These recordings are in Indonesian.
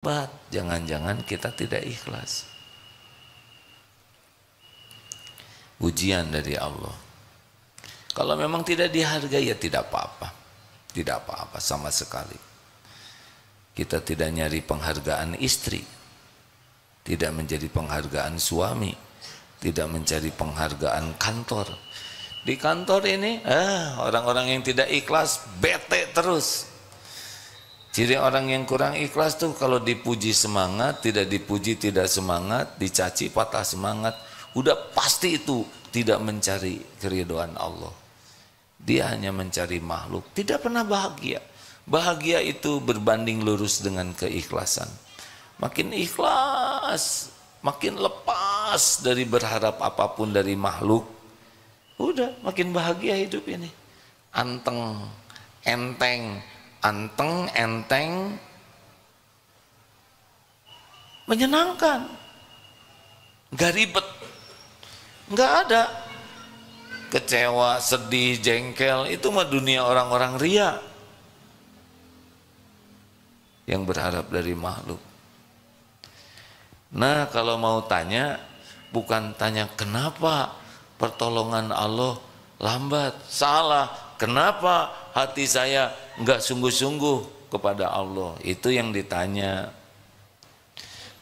Jangan-jangan kita tidak ikhlas. Ujian dari Allah. Kalau memang tidak dihargai ya tidak apa-apa. Tidak apa-apa sama sekali. Kita tidak nyari penghargaan istri. Tidak menjadi penghargaan suami. Tidak mencari penghargaan kantor. Di kantor ini orang-orang yang tidak ikhlas bete terus. Ciri orang yang kurang ikhlas tuh kalau dipuji semangat, tidak dipuji tidak semangat, dicaci patah semangat. Udah pasti itu tidak mencari keridhaan Allah. Dia hanya mencari makhluk, tidak pernah bahagia. Bahagia itu berbanding lurus dengan keikhlasan. Makin ikhlas, makin lepas dari berharap apapun dari makhluk, udah makin bahagia hidup ini. Anteng, enteng, menyenangkan, gak ribet, gak ada kecewa, sedih, jengkel. Itu mah dunia orang-orang ria yang berharap dari makhluk. Nah, kalau mau tanya, bukan tanya kenapa pertolongan Allah lambat, salah. Kenapa hati saya enggak sungguh-sungguh kepada Allah? Itu yang ditanya.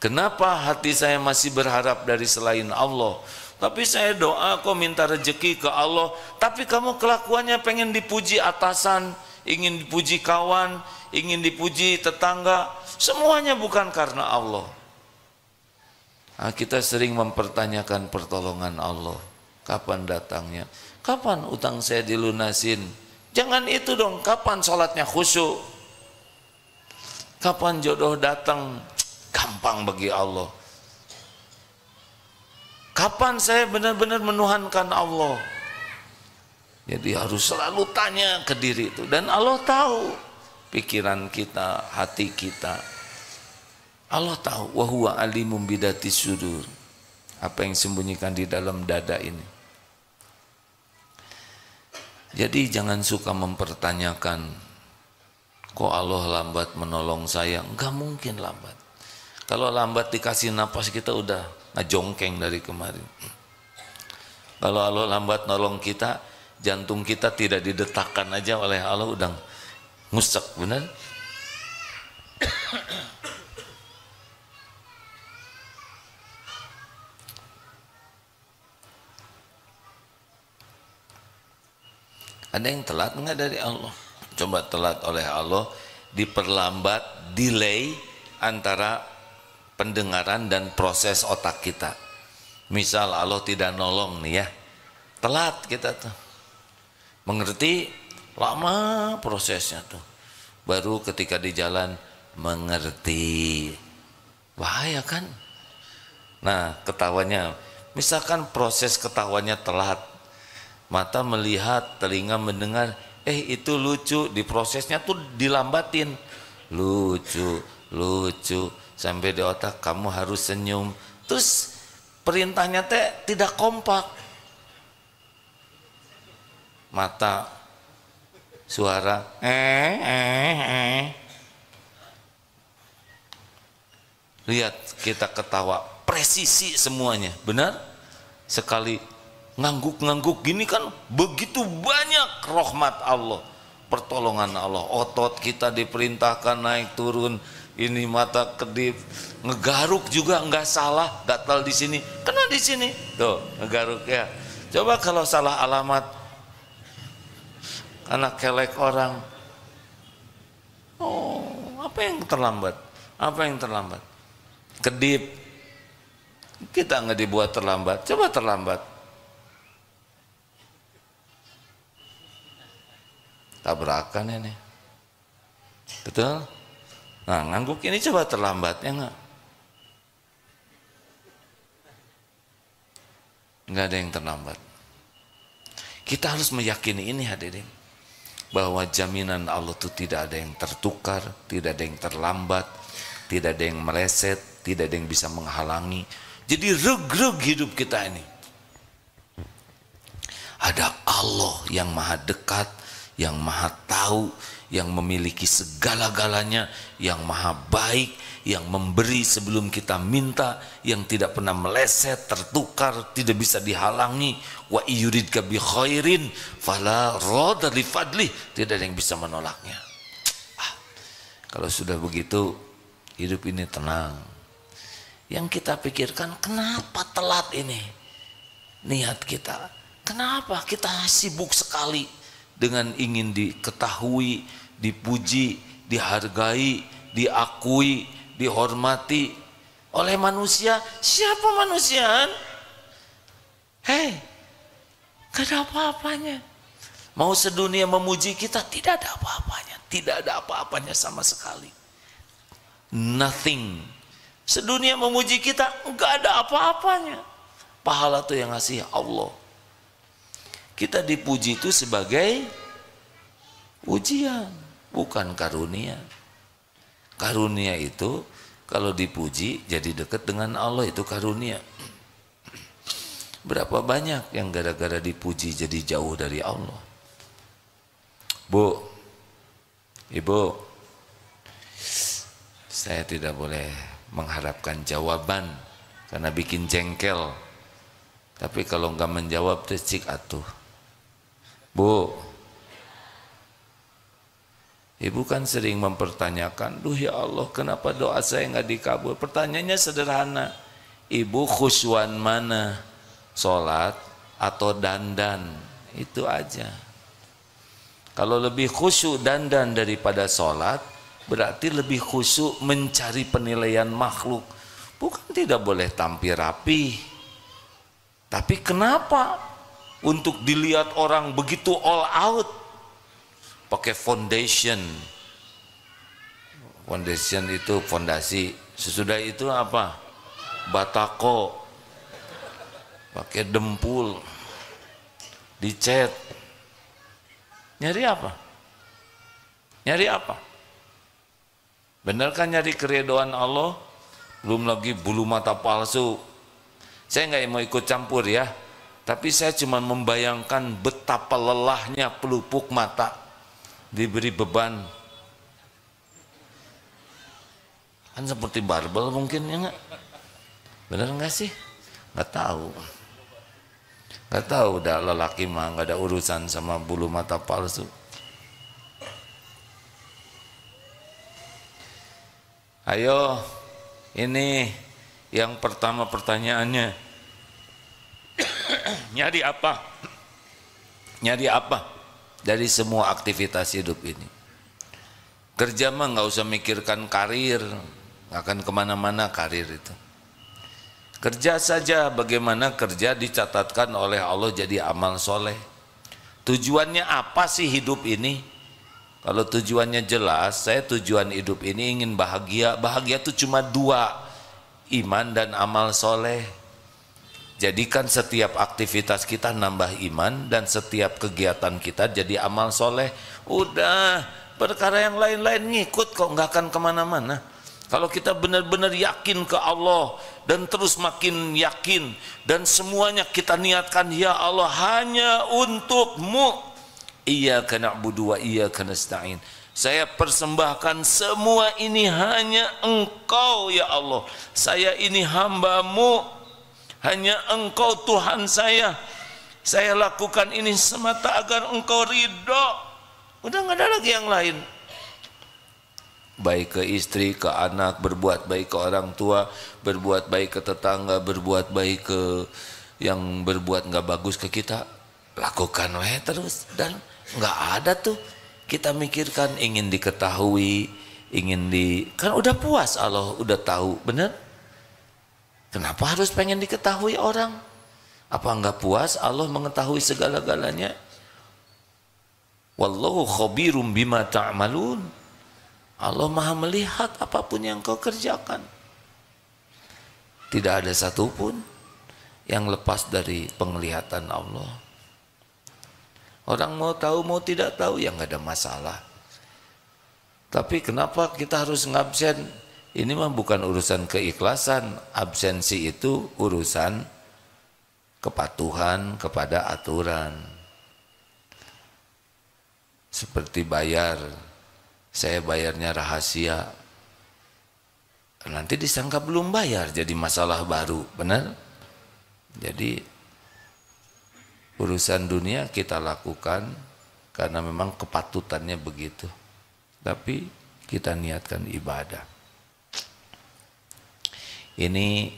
Kenapa hati saya masih berharap dari selain Allah? Tapi saya doa kok minta rezeki ke Allah, tapi kamu kelakuannya pengen dipuji atasan, ingin dipuji kawan, ingin dipuji tetangga, semuanya bukan karena Allah. Nah, kita sering mempertanyakan pertolongan Allah. Kapan datangnya? Kapan utang saya dilunasin? Jangan itu dong. Kapan sholatnya khusyuk? Kapan jodoh datang? Gampang bagi Allah. Kapan saya benar-benar menuhankan Allah? Jadi harus selalu tanya ke diri itu. Dan Allah tahu pikiran kita, hati kita. Allah tahu. Wa huwa alimum bidatis sudur. Apa yang disembunyikan di dalam dada ini. Jadi jangan suka mempertanyakan, kok Allah lambat menolong saya? Enggak mungkin lambat. Kalau lambat dikasih napas kita udah ngejongkeng dari kemarin. Kalau Allah lambat nolong kita, jantung kita tidak didetakkan aja oleh Allah udah ngusek, benar? Ada yang telat enggak dari Allah? Coba telat oleh Allah, diperlambat, delay antara pendengaran dan proses otak kita. Misal Allah tidak nolong nih ya, telat kita tuh. Mengerti, lama prosesnya tuh. Baru ketika di jalan mengerti. Bahaya kan? Nah, ketawanya, misalkan proses ketawanya telat. Mata melihat, telinga mendengar, itu lucu, di prosesnya tuh dilambatin. Lucu, sampai di otak kamu harus senyum. Terus perintahnya tidak kompak. Mata, suara, Lihat kita ketawa, presisi semuanya, benar? Sekali ngangguk-ngangguk gini kan begitu banyak rahmat Allah, pertolongan Allah. Otot kita diperintahkan naik turun, ini mata kedip, ngegaruk juga nggak salah, gatal di sini, kena di sini, tuh ngegaruk ya. Coba kalau salah alamat, anak kelek orang, apa yang terlambat? Apa yang terlambat? Kedip, kita nggak dibuat terlambat, coba terlambat. Tabrakan ini, betul? Nah, ngangguk ini coba terlambat ya enggak? Enggak ada yang terlambat. Kita harus meyakini ini hadirin, bahwa jaminan Allah itu tidak ada yang tertukar, tidak ada yang terlambat, tidak ada yang meleset, tidak ada yang bisa menghalangi. Jadi reg-reg hidup kita ini. Ada Allah yang maha dekat, yang maha tahu, yang memiliki segala-galanya, yang maha baik, yang memberi sebelum kita minta, yang tidak pernah meleset, tertukar, tidak bisa dihalangi. Wa yuridka bi khairin fala radda li fadli, tidak ada yang bisa menolaknya. Kalau sudah begitu, hidup ini tenang. Yang kita pikirkan, kenapa telat ini niat kita? Kenapa kita sibuk sekali dengan ingin diketahui, dipuji, dihargai, diakui, dihormati oleh manusia? Siapa manusia? Hei, gak ada apa-apanya. Mau sedunia memuji kita, tidak ada apa-apanya. Tidak ada apa-apanya sama sekali. Nothing. Sedunia memuji kita, gak ada apa-apanya. Pahala itu yang ngasih Allah. Kita dipuji itu sebagai ujian, bukan karunia. Karunia itu kalau dipuji jadi dekat dengan Allah, itu karunia. Berapa banyak yang gara-gara dipuji jadi jauh dari Allah. Bu, Ibu, saya tidak boleh mengharapkan jawaban karena bikin jengkel. Tapi kalau enggak menjawab cik atuh. Bu, Ibu kan sering mempertanyakan, duh ya Allah, kenapa doa saya nggak dikabul? Pertanyaannya sederhana, Ibu khusyuan mana? Sholat atau dandan? Itu aja. Kalau lebih khusyuk dandan daripada sholat, berarti lebih khusyuk mencari penilaian makhluk. Bukan tidak boleh tampil rapi, tapi kenapa untuk dilihat orang begitu all out? Pakai foundation. Foundation itu fondasi. Sesudah itu apa? Batako. Pakai dempul. Dicat. Nyari apa? Nyari apa? Benar kan nyari keridhaan Allah? Belum lagi bulu mata palsu. Saya nggak mau ikut campur ya. Tapi saya cuma membayangkan betapa lelahnya pelupuk mata diberi beban. Kan seperti barbel mungkin ya nggak? Bener nggak sih? Nggak tahu. Nggak tahu, udah lelaki mah nggak ada urusan sama bulu mata palsu. Ayo, ini yang pertama pertanyaannya. Nyari apa? Nyari apa dari semua aktivitas hidup ini? Kerja mah nggak usah mikirkan karir, nggak akan kemana-mana karir itu. Kerja saja, bagaimana kerja dicatatkan oleh Allah jadi amal soleh. Tujuannya apa sih hidup ini? Kalau tujuannya jelas, saya tujuan hidup ini ingin bahagia. Bahagia itu cuma dua, iman dan amal soleh. Jadikan setiap aktivitas kita nambah iman dan setiap kegiatan kita jadi amal soleh. Udah, perkara yang lain-lain ngikut kok, nggak akan kemana-mana. Kalau kita benar-benar yakin ke Allah dan terus makin yakin dan semuanya kita niatkan, ya Allah hanya untuk-Mu. Iyyaka na'budu wa iyyaka nasta'in. Saya persembahkan semua ini hanya Engkau ya Allah. Saya ini hamba-Mu. Hanya Engkau Tuhan saya. Saya lakukan ini semata agar Engkau ridho. Udah nggak ada lagi yang lain. Baik ke istri, ke anak, berbuat baik ke orang tua, berbuat baik ke tetangga, berbuat baik ke yang berbuat nggak bagus ke kita, lakukan weh terus. Dan nggak ada tuh kita mikirkan ingin diketahui, kan udah puas Allah udah tahu, bener? Kenapa harus pengen diketahui orang? Apa nggak puas Allah mengetahui segala-galanya? Wallahu khabirum bima ta'malun. Allah maha melihat apapun yang kau kerjakan. Tidak ada satupun yang lepas dari penglihatan Allah. Orang mau tahu mau tidak tahu ya nggak ada masalah. Tapi kenapa kita harus ngabsen? Ini mah bukan urusan keikhlasan. Absensi itu urusan kepatuhan kepada aturan. Seperti bayar saya bayarnya rahasia, nanti disangka belum bayar jadi masalah baru, benar? Jadi urusan dunia kita lakukan karena memang kepatutannya begitu, tapi kita niatkan ibadah. Ini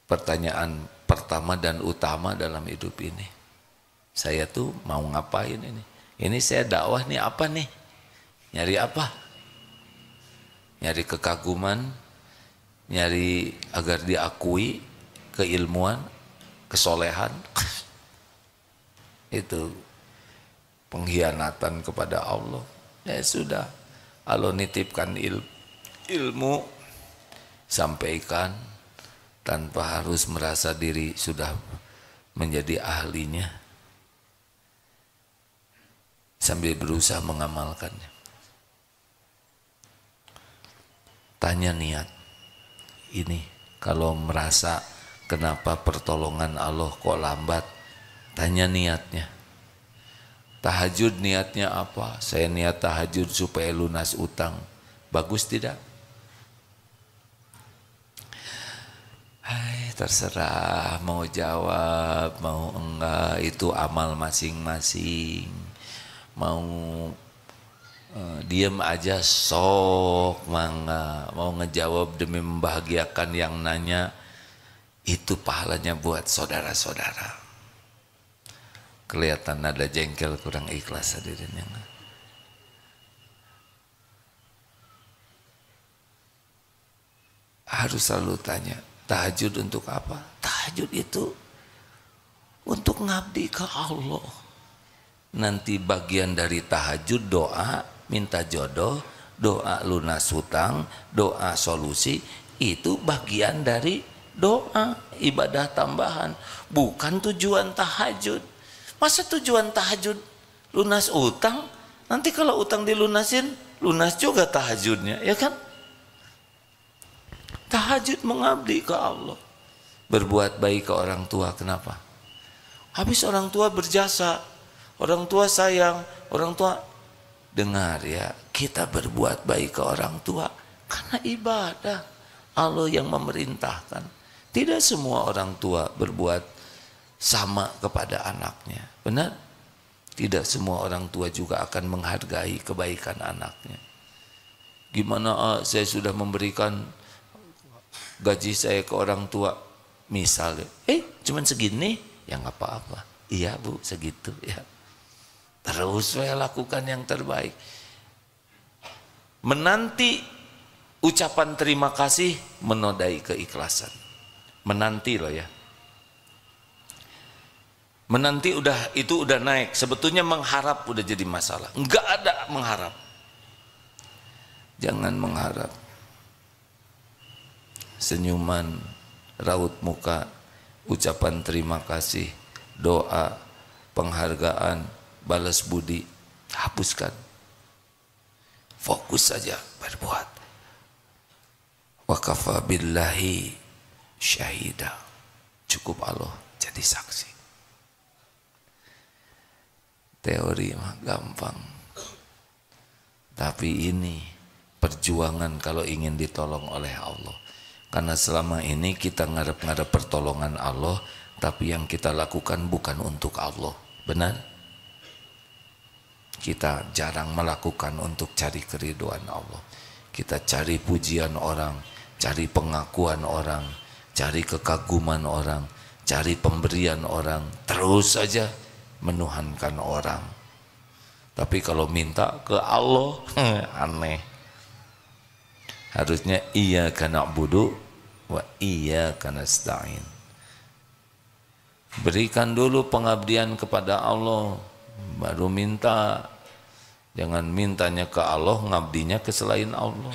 pertanyaan pertama dan utama dalam hidup ini. Saya tuh mau ngapain ini? Ini saya dakwah nih apa nih? Nyari apa? Nyari kekaguman, nyari agar diakui keilmuan, kesolehan. Itu pengkhianatan kepada Allah. Ya sudah, Allah nitipkan ilmu, sampaikan tanpa harus merasa diri sudah menjadi ahlinya, sambil berusaha mengamalkannya. Tanya niat ini, kalau merasa kenapa pertolongan Allah kok lambat, tanya niatnya. Tahajud niatnya apa? Saya niat tahajud supaya lunas utang. Bagus tidak? Hai, terserah mau jawab, mau enggak, itu amal masing-masing. Mau diem aja sok mangga, mau ngejawab demi membahagiakan yang nanya, itu pahalanya buat saudara-saudara. Kelihatan ada jengkel, kurang ikhlas hadirin yang harus selalu tanya, tahajud untuk apa? Tahajud itu untuk ngabdi ke Allah. Nanti bagian dari tahajud doa, minta jodoh, doa lunas hutang, doa solusi, itu bagian dari doa, ibadah tambahan, bukan tujuan tahajud. Masa tujuan tahajud lunas utang? Nanti kalau utang dilunasin, lunas juga tahajudnya, ya kan? Tahajud mengabdi ke Allah. Berbuat baik ke orang tua, kenapa? Habis orang tua berjasa, orang tua sayang, orang tua dengar ya, kita berbuat baik ke orang tua karena ibadah. Allah yang memerintahkan. Tidak semua orang tua berbuat sama kepada anaknya, benar? Tidak semua orang tua juga akan menghargai kebaikan anaknya. Gimana saya sudah memberikan gaji saya ke orang tua, misalnya, cuman segini, ya nggak apa-apa. Iya bu, segitu ya. Terus saya lakukan yang terbaik. Menanti ucapan terima kasih menodai keikhlasan. Menanti loh ya. Menanti itu udah naik. Sebetulnya mengharap udah jadi masalah. Enggak ada mengharap. Jangan mengharap. Senyuman, raut muka, ucapan terima kasih, doa, penghargaan, balas budi, hapuskan. Fokus saja berbuat. Wa kafa billahi syahida. Cukup Allah jadi saksi. Teori mah gampang, tapi ini perjuangan kalau ingin ditolong oleh Allah. Karena selama ini kita ngarep-ngarep pertolongan Allah, tapi yang kita lakukan bukan untuk Allah, benar? Kita jarang melakukan untuk cari keriduan Allah. Kita cari pujian orang, cari pengakuan orang, cari kekaguman orang, cari pemberian orang, terus saja menuhankan orang. Tapi kalau minta ke Allah, aneh. Harusnya iyyaka na'budu wa iyyaka nasta'in. Berikan dulu pengabdian kepada Allah, baru minta. Jangan mintanya ke Allah, ngabdinya ke selain Allah.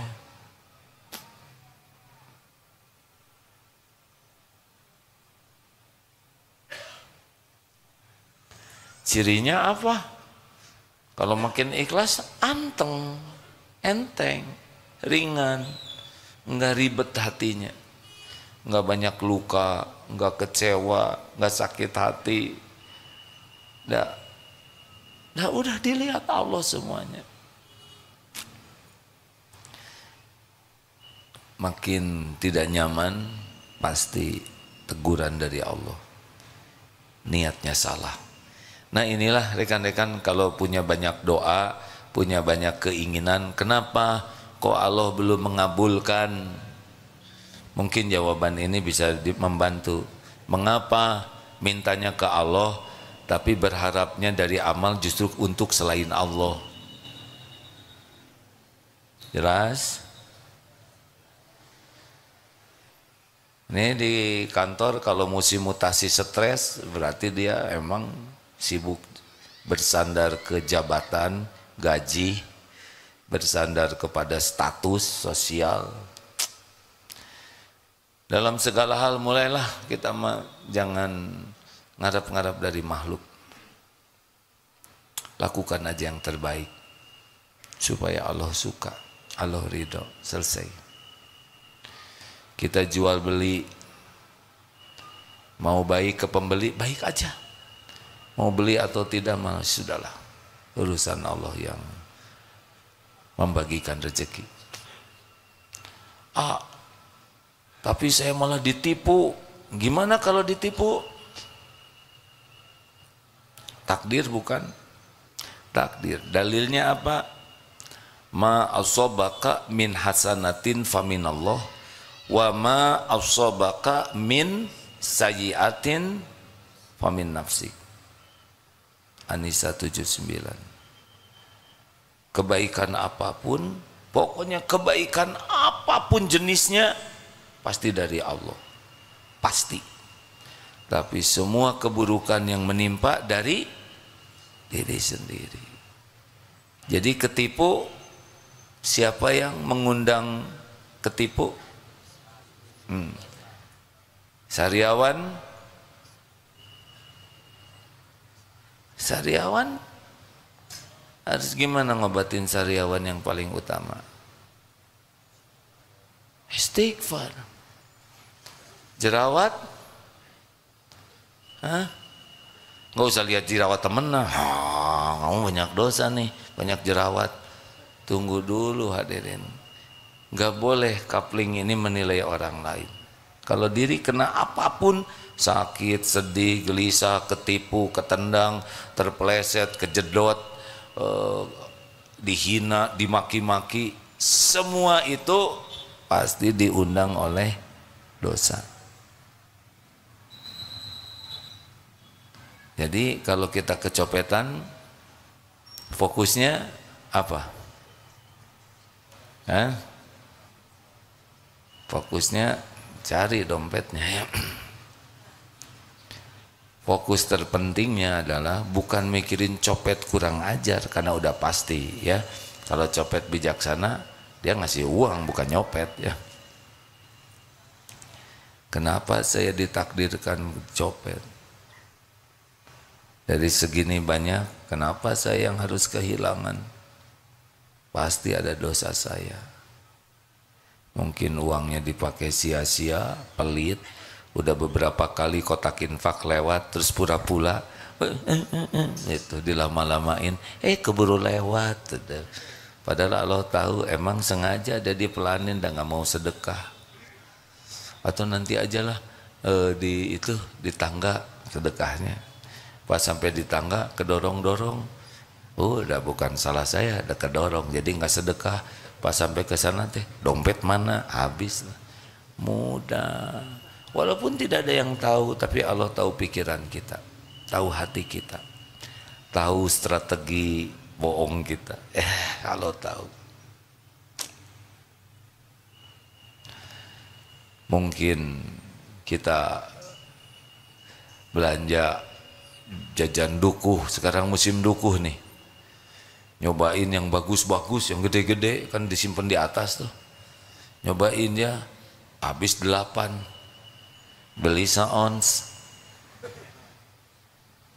Cirinya apa? Kalau makin ikhlas, anteng, enteng, ringan, enggak ribet hatinya, enggak banyak luka, enggak kecewa, enggak sakit hati. Udah dilihat Allah semuanya. makin tidak nyaman, pasti teguran dari Allah. Niatnya salah. Nah inilah rekan-rekan, kalau punya banyak doa, punya banyak keinginan, kenapa kok Allah belum mengabulkan? Mungkin jawaban ini bisa membantu. Mengapa mintanya ke Allah tapi berharapnya dari amal justru untuk selain Allah? Jelas? Ini di kantor kalau musim mutasi stres, berarti dia emang sibuk bersandar ke jabatan, gaji, bersandar kepada status sosial. Dalam segala hal mulailah kita jangan ngarap-ngarap dari makhluk. Lakukan aja yang terbaik supaya Allah suka, Allah ridho, selesai. Kita jual beli, mau baik ke pembeli, baik aja. Mau beli atau tidak, malah sudahlah, urusan Allah yang membagikan rezeki. Tapi saya malah ditipu. Gimana kalau ditipu? Takdir bukan? Takdir. Dalilnya apa? Ma asobaka min hasanatin faminallah, wa ma asobaka min sayyiatin famin nafsik. An-Nisa 79. Kebaikan apapun, pokoknya kebaikan apapun jenisnya, pasti dari Allah, pasti. Tapi semua keburukan yang menimpa dari diri sendiri. Jadi ketipu, siapa yang mengundang ketipu? Sariawan harus gimana ngobatin sariawan yang paling utama? Istighfar. Jerawat, nggak usah lihat jerawat temen lah. Kamu banyak dosa nih, banyak jerawat. Tunggu dulu hadirin. Nggak boleh coupling ini menilai orang lain. Kalau diri kena apapun, sakit, sedih, gelisah, ketipu, ketendang, terpeleset, kejedot, dihina, dimaki-maki, semua itu pasti diundang oleh dosa. Jadi kalau kita kecopetan, fokusnya apa? Fokusnya cari dompetnya ya. Fokus terpentingnya adalah bukan mikirin copet kurang ajar, karena udah pasti ya. Kalau copet bijaksana, dia ngasih uang bukan nyopet ya. Kenapa saya ditakdirkan copet? Dari segini banyak, kenapa saya yang harus kehilangan? Pasti ada dosa saya. Mungkin uangnya dipakai sia-sia, pelit, udah beberapa kali kotak infak lewat, terus pura-pura, itu dilama-lamain, keburu lewat. Padahal Allah tahu emang sengaja ada dipelanin dan nggak mau sedekah. Atau nanti ajalah di tangga sedekahnya. Pas sampai di tangga kedorong-dorong, udah bukan salah saya, ada kedorong, jadi nggak sedekah. Pas sampai ke sana teh, dompet mana? Habis lah. Mudah. Walaupun tidak ada yang tahu, tapi Allah tahu pikiran kita, tahu hati kita, tahu strategi bohong kita. Allah tahu. Mungkin kita belanja jajan dukuh, sekarang musim dukuh nih, nyobain yang bagus-bagus, yang gede-gede, kan disimpan di atas tuh, nyobain ya, habis 8, beli seons.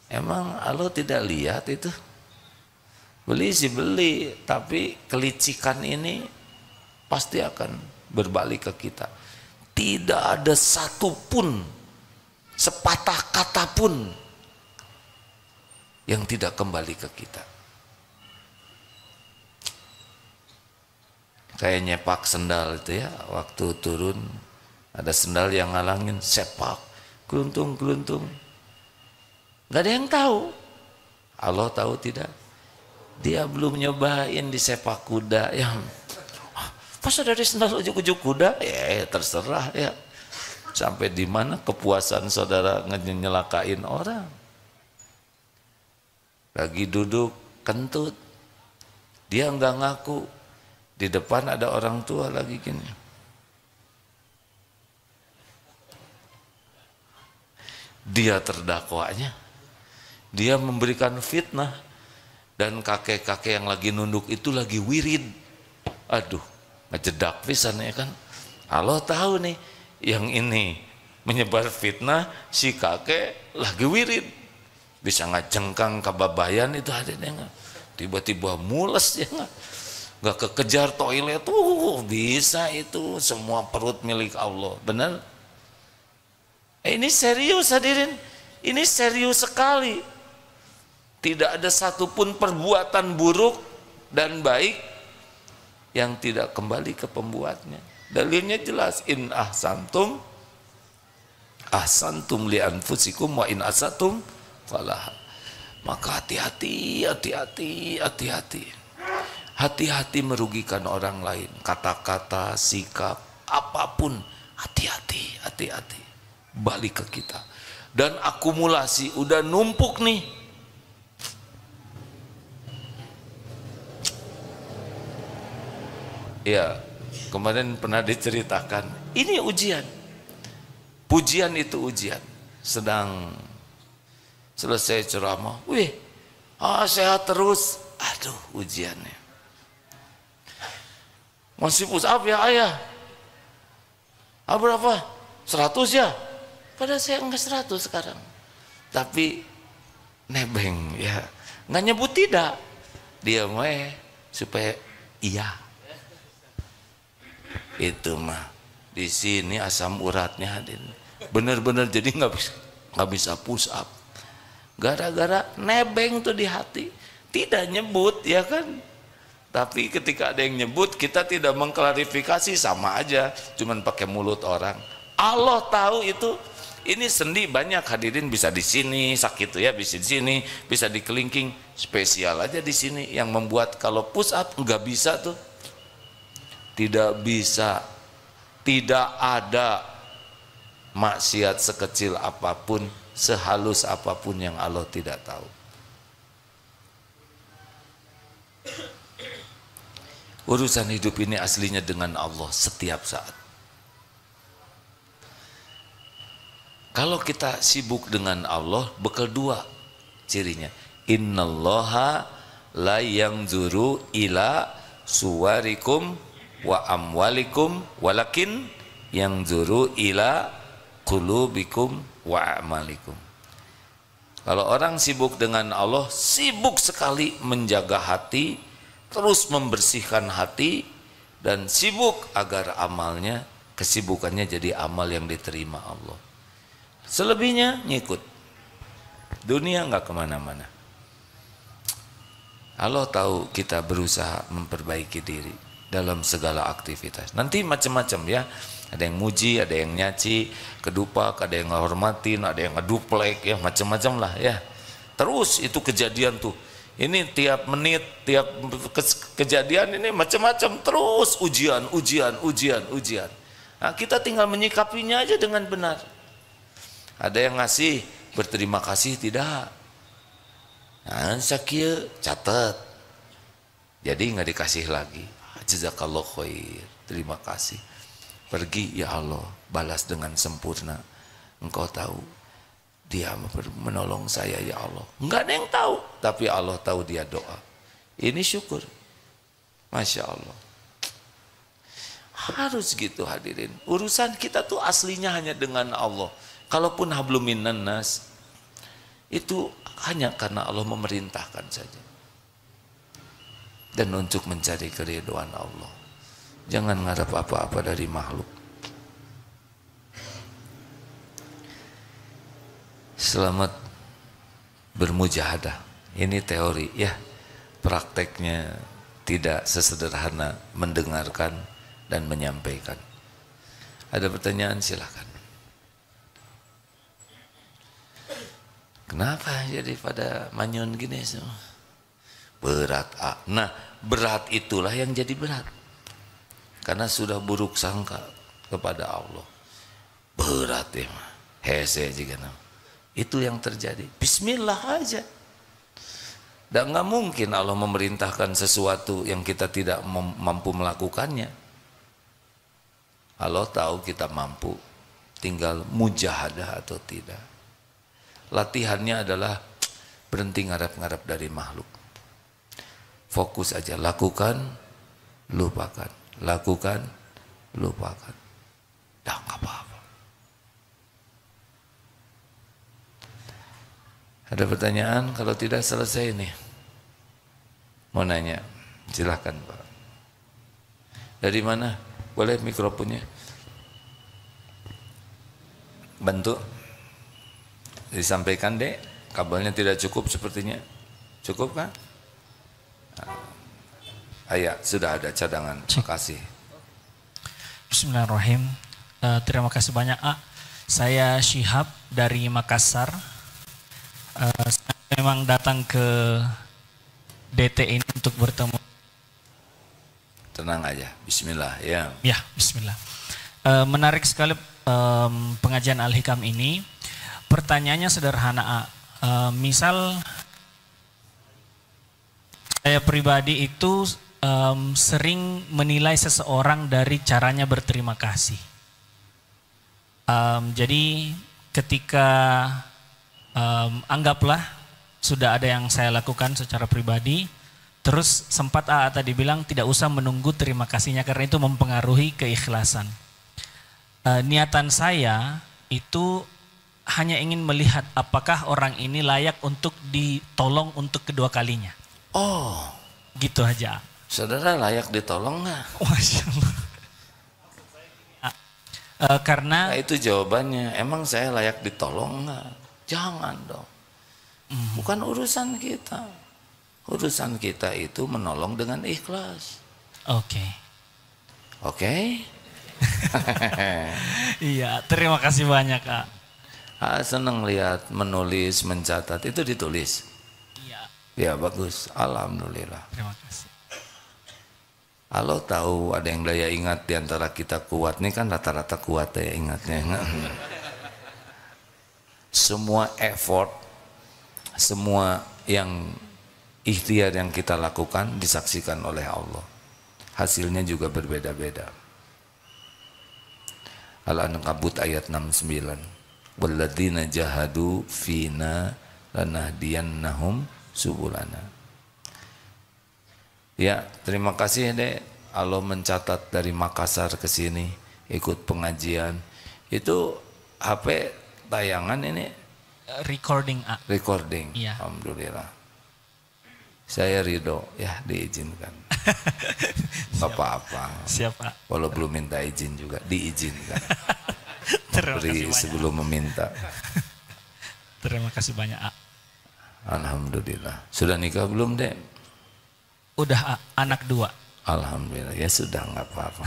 Emang Allah tidak lihat itu? Beli sih beli, tapi kelicikan ini pasti akan berbalik ke kita. Tidak ada satupun, sepatah kata pun yang tidak kembali ke kita. Kayak nyepak sendal itu ya, waktu turun ada sendal yang ngalangin, sepak, keluntung. Gak ada yang tahu. Allah tahu tidak? Dia belum nyobain di sepak kuda yang masa dari sendal ujuk-ujuk kuda, ya terserah ya. Sampai di mana kepuasan saudara nyelakain orang? Lagi duduk kentut, dia nggak ngaku. Di depan ada orang tua lagi gini. Dia terdakwanya, dia memberikan fitnah, dan kakek-kakek yang lagi nunduk itu lagi wirid. Aduh, ngejedak pisan ya kan. Allah tahu nih, yang ini menyebar fitnah, si kakek lagi wirid. Bisa ngajengkang kebabayan itu hadirnya nggak? Tiba-tiba mules ya nggak kekejar toilet tuh bisa itu, semua perut milik Allah, benar? Ini serius hadirin, ini serius sekali. Tidak ada satupun perbuatan buruk dan baik yang tidak kembali ke pembuatnya. Dalilnya jelas, in ahsantum ahsantum li anfusikum wa in asatum falah. Maka hati-hati. Hati-hati merugikan orang lain, kata-kata, sikap, apapun, hati-hati. Balik ke kita. Dan akumulasi udah numpuk nih. Ya, kemarin pernah diceritakan, ini ujian. Pujian itu ujian. Sedang selesai ceramah, sehat terus. Aduh, ujiannya. Masih push up ya ayah? Berapa? 100 ya? Padahal saya enggak 100 sekarang. Tapi nebeng ya. Nggak nyebut tidak. Dia supaya iya. Itu mah. Di sini asam uratnya hadir. Bener-bener jadi nggak bisa push up. Gara-gara nebeng tuh di hati. Tidak nyebut ya kan? Tapi ketika ada yang nyebut, kita tidak mengklarifikasi, sama aja, cuman pakai mulut orang. Allah tahu itu. Ini sendi banyak hadirin, bisa di sini sakit tuh ya, bisa di sini, bisa di kelingking, spesial aja di sini yang membuat kalau push up nggak bisa tuh. Tidak bisa. Tidak ada maksiat sekecil apapun, sehalus apapun yang Allah tidak tahu. Urusan hidup ini aslinya dengan Allah setiap saat. Kalau kita sibuk dengan Allah, bekal dua cirinya. Innallaha la yanzuru ila suwarikum wa amwalikum walakin yanzuru ila qulubikum wa amalikum. Kalau orang sibuk dengan Allah, sibuk sekali menjaga hati, terus membersihkan hati, dan sibuk agar amalnya, kesibukannya jadi amal yang diterima Allah. Selebihnya ngikut. Dunia nggak kemana-mana. Allah tahu kita berusaha memperbaiki diri dalam segala aktivitas. Nanti macam-macam ya. Ada yang muji, ada yang nyaci, kedupak, ada yang ngehormatin, ada yang ngeduplek, ya macam-macam lah ya. Terus itu kejadian tuh. Ini tiap menit, tiap kejadian ini macam-macam, terus ujian. Nah, kita tinggal menyikapinya aja dengan benar. Ada yang ngasih, berterima kasih tidak. Nah, sakit, catat. Jadi nggak dikasih lagi. Jazakallah khair, terima kasih. Pergi ya Allah, balas dengan sempurna. Engkau tahu dia menolong saya ya Allah. Enggak ada yang tahu, tapi Allah tahu dia doa. Ini syukur. Masya Allah. Harus gitu hadirin. Urusan kita tuh aslinya hanya dengan Allah. Kalaupun hablum minan nas, itu hanya karena Allah memerintahkan saja. Dan untuk mencari keridhaan Allah. Jangan ngarep apa-apa dari makhluk. Selamat bermujahadah. Ini teori ya. Prakteknya tidak sesederhana mendengarkan dan menyampaikan. Ada pertanyaan, silakan. Kenapa jadi pada manyun gini semua? Berat. Nah, berat itulah yang jadi berat. Karena sudah buruk sangka kepada Allah. Berat ya mah. Hese juga nama. Itu yang terjadi. Bismillah aja. Dan nggak mungkin Allah memerintahkan sesuatu yang kita tidak mampu melakukannya. Allah tahu kita mampu, tinggal mujahadah atau tidak. Latihannya adalah berhenti ngarap-ngarap dari makhluk. Fokus aja, lakukan, lupakan. Lakukan, lupakan. Dah nggak apa-apa. Ada pertanyaan? Kalau tidak selesai nih. Mau nanya, silahkan Pak. Dari mana? Boleh mikrofonnya? Bantu. Disampaikan dek, kabelnya tidak cukup sepertinya. Cukup kan? Ayah, sudah ada cadangan. Terima kasih. Bismillahirrahmanirrahim. Terima kasih banyak, A. Saya Syihab dari Makassar. Saya memang datang ke DT ini untuk bertemu. Tenang aja, bismillah ya. Ya, bismillah. Menarik sekali pengajian Al-Hikam ini. Pertanyaannya sederhana, A. Misal saya pribadi itu sering menilai seseorang dari caranya berterima kasih. Jadi ketika anggaplah sudah ada yang saya lakukan secara pribadi, terus sempat A tadi bilang tidak usah menunggu terima kasihnya karena itu mempengaruhi keikhlasan. Niatan saya itu hanya ingin melihat apakah orang ini layak untuk ditolong untuk kedua kalinya. Oh, gitu aja. Saudara layak ditolong nggak? Masya Allah. Karena nah, itu jawabannya. Emang saya layak ditolong nggak? Jangan dong. Bukan urusan kita. Urusan kita itu menolong dengan ikhlas. Oke. Oke? Iya, terima kasih banyak, Kak. Senang lihat menulis, mencatat, itu ditulis. Iya. Ya bagus, alhamdulillah. Terima kasih. Allah tahu ada yang daya ingat diantara kita kuat, nih kan rata-rata kuat daya ingatnya. Semua effort, semua yang ikhtiar yang kita lakukan disaksikan oleh Allah. Hasilnya juga berbeda-beda. Al-Ankabut ayat 69. Walladzina jahadu fina lanahdiyannahum subulana. Ya, terima kasih Dek. Allah mencatat dari Makassar ke sini ikut pengajian. Itu HP tayangan ini recording, A. Recording. Iya. Alhamdulillah. Saya ridho, ya diizinkan. Gak apa-apa. Siapa? Walau belum minta izin juga diizinkan. Terima Beri kasih banyak. sebelum meminta. Terima kasih banyak, A. Alhamdulillah. Sudah nikah belum Dek? Udah, A. Anak 2. Alhamdulillah. Ya sudah, nggak apa-apa.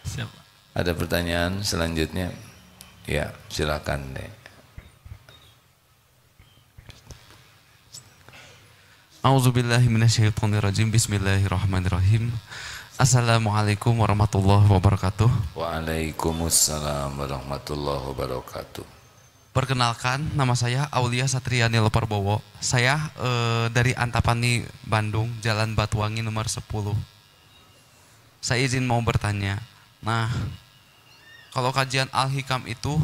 Siapa? Ada pertanyaan selanjutnya? Ya, silakan Dek. A'udzubillahi minasyaitonirrajim. Bismillahirrahmanirrahim. Assalamualaikum warahmatullahi wabarakatuh. Waalaikumsalam warahmatullahi wabarakatuh. Perkenalkan, nama saya Aulia Satriani Leparbowo. Saya dari Antapani, Bandung, Jalan Batuwangi nomor 10. Saya izin mau bertanya. Nah, kalau kajian Al-Hikam itu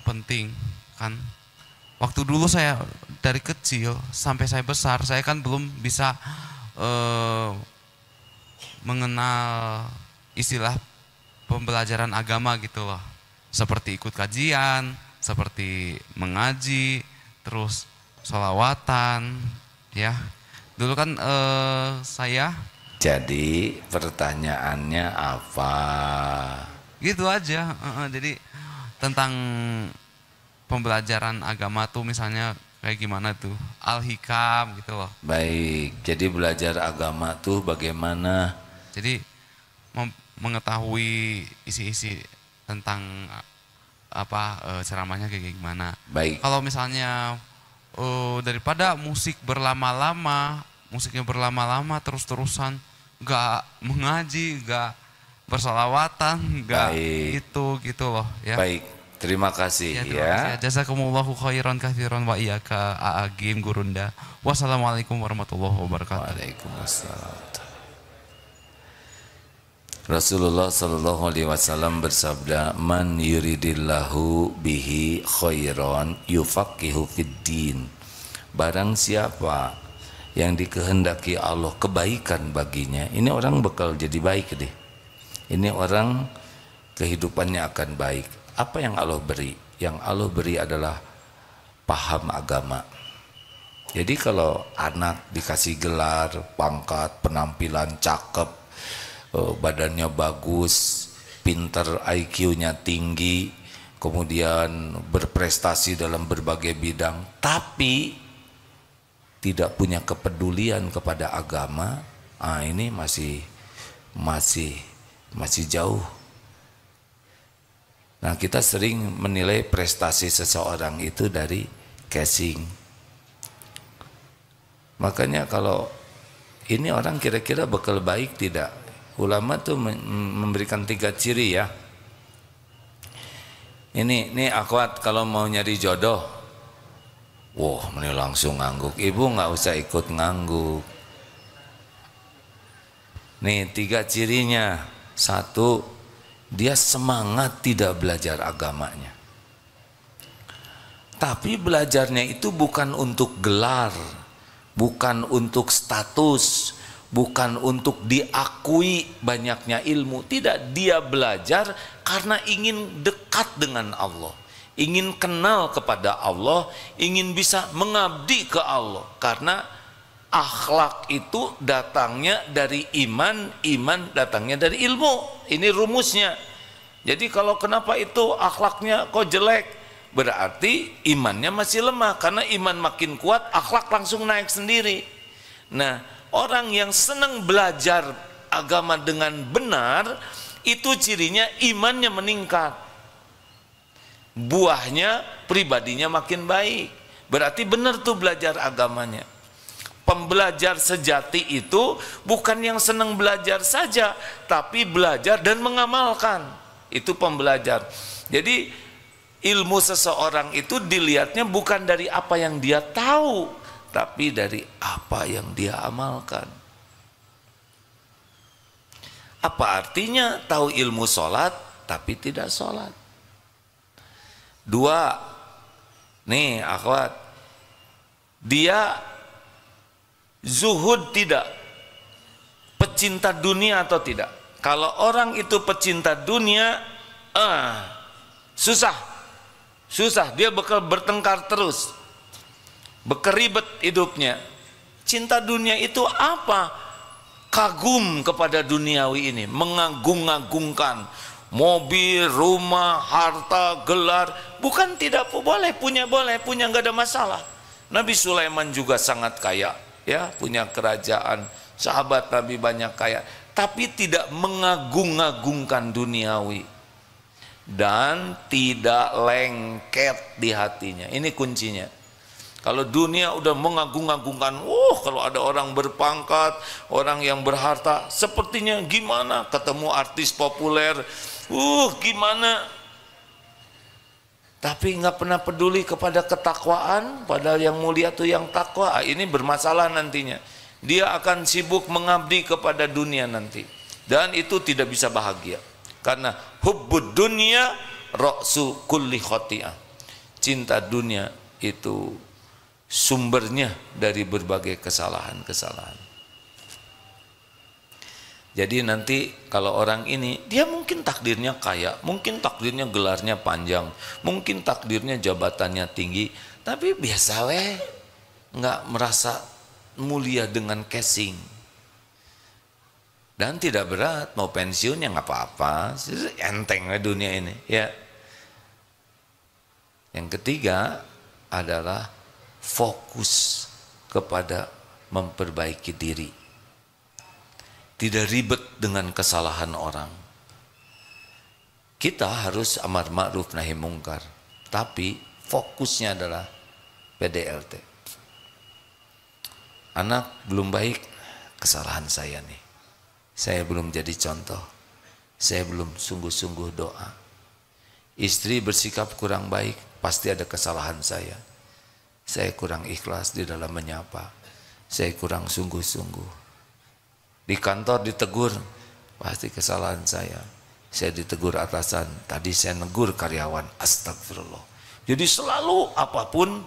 penting kan? Waktu dulu saya dari kecil sampai saya besar, saya kan belum bisa mengenal istilah pembelajaran agama gitu loh. Seperti ikut kajian, seperti mengaji, terus sholawatan, ya. Dulu kan saya. Jadi pertanyaannya apa? Gitu aja. Jadi tentang pembelajaran agama tuh misalnya kayak gimana tuh? Al-Hikam gitu loh. Baik, jadi belajar agama tuh bagaimana? Jadi mengetahui isi-isi tentang apa ceramahnya kayak gimana. Baik. Kalau misalnya daripada musiknya berlama-lama terus-terusan, nggak mengaji, nggak bersalawatan, nggak gitu loh ya. Baik, terima kasih ya. Jazakumullahu khairan katsiran wa iyyaka Aagim Gurunda. Wassalamualaikum warahmatullahi wabarakatuh. Waalaikumsalam. Rasulullah sallallahu alaihi wasallam bersabda, "Man yuridillahu bihi khairan yufaqihu fid din." Barang siapa yang dikehendaki Allah kebaikan baginya, ini orang bakal jadi baik deh. Ini orang kehidupannya akan baik. Apa yang Allah beri? Yang Allah beri adalah paham agama. Jadi kalau anak dikasih gelar, pangkat, penampilan cakep, badannya bagus, pinter, IQ-nya tinggi, kemudian berprestasi dalam berbagai bidang, tapi tidak punya kepedulian kepada agama, ini masih jauh. Nah, kita sering menilai prestasi seseorang itu dari casing. Makanya kalau ini orang kira-kira bakal baik tidak? Ulama tuh memberikan 3 ciri ya. Ini akhwat kalau mau nyari jodoh, wah ini langsung ngangguk. Ibu nggak usah ikut ngangguk. Nih 3 cirinya. 1, dia semangat tidak belajar agamanya. Tapi belajarnya itu bukan untuk gelar, bukan untuk status, bukan untuk diakui banyaknya ilmu. Tidak, dia belajar karena ingin dekat dengan Allah, ingin kenal kepada Allah, ingin bisa mengabdi ke Allah. Karena akhlak itu datangnya dari iman, iman datangnya dari ilmu. Ini rumusnya. Jadi kalau kenapa itu akhlaknya kok jelek, berarti imannya masih lemah. Karena iman makin kuat, akhlak langsung naik sendiri. Nah, orang yang senang belajar agama dengan benar, itu cirinya imannya meningkat. Buahnya pribadinya makin baik. Berarti benar tuh belajar agamanya. Pembelajar sejati itu bukan yang senang belajar saja, tapi belajar dan mengamalkan. Itu pembelajar. Jadi ilmu seseorang itu dilihatnya bukan dari apa yang dia tahu, tapi dari apa yang dia amalkan. Apa artinya tahu ilmu sholat tapi tidak sholat? 2, nih akhwat, dia zuhud tidak, pecinta dunia atau tidak? Kalau orang itu pecinta dunia, susah, dia bakal bertengkar terus, berkeribet hidupnya. Cinta dunia itu apa? Kagum kepada duniawi ini, mengagung-agungkan mobil, rumah, harta, gelar. Bukan tidak boleh punya nggak ada masalah. Nabi Sulaiman juga sangat kaya, ya, punya kerajaan, sahabat Nabi banyak kaya, tapi tidak mengagung-agungkan duniawi dan tidak lengket di hatinya. Ini kuncinya. Kalau dunia udah mengagung-agungkan, kalau ada orang berpangkat, orang yang berharta, sepertinya gimana ketemu artis populer, gimana. Tapi nggak pernah peduli kepada ketakwaan, padahal yang mulia tuh yang takwa. Ini bermasalah nantinya. Dia akan sibuk mengabdi kepada dunia nanti, dan itu tidak bisa bahagia. Karena hubbud dunya ra'su kulli khati'ah. Cinta dunia itu sumbernya dari berbagai kesalahan-kesalahan. Jadi nanti kalau orang ini, dia mungkin takdirnya kaya, mungkin takdirnya gelarnya panjang, mungkin takdirnya jabatannya tinggi, tapi biasa weh, nggak merasa mulia dengan casing. Dan tidak berat, mau pensiun ya nggak apa-apa, enteng lah dunia ini, ya. Yang ketiga adalah fokus kepada memperbaiki diri. Tidak ribet dengan kesalahan orang. Kita harus amar ma'ruf nahi mungkar, tapi fokusnya adalah PDLT. Anak belum baik, kesalahan saya nih. Saya belum jadi contoh. Saya belum sungguh-sungguh doa. Istri bersikap kurang baik, pasti ada kesalahan saya. Saya kurang ikhlas di dalam menyapa. Saya kurang sungguh-sungguh. Di kantor ditegur, pasti kesalahan saya. Saya ditegur atasan, tadi saya negur karyawan, astagfirullah. Jadi selalu apapun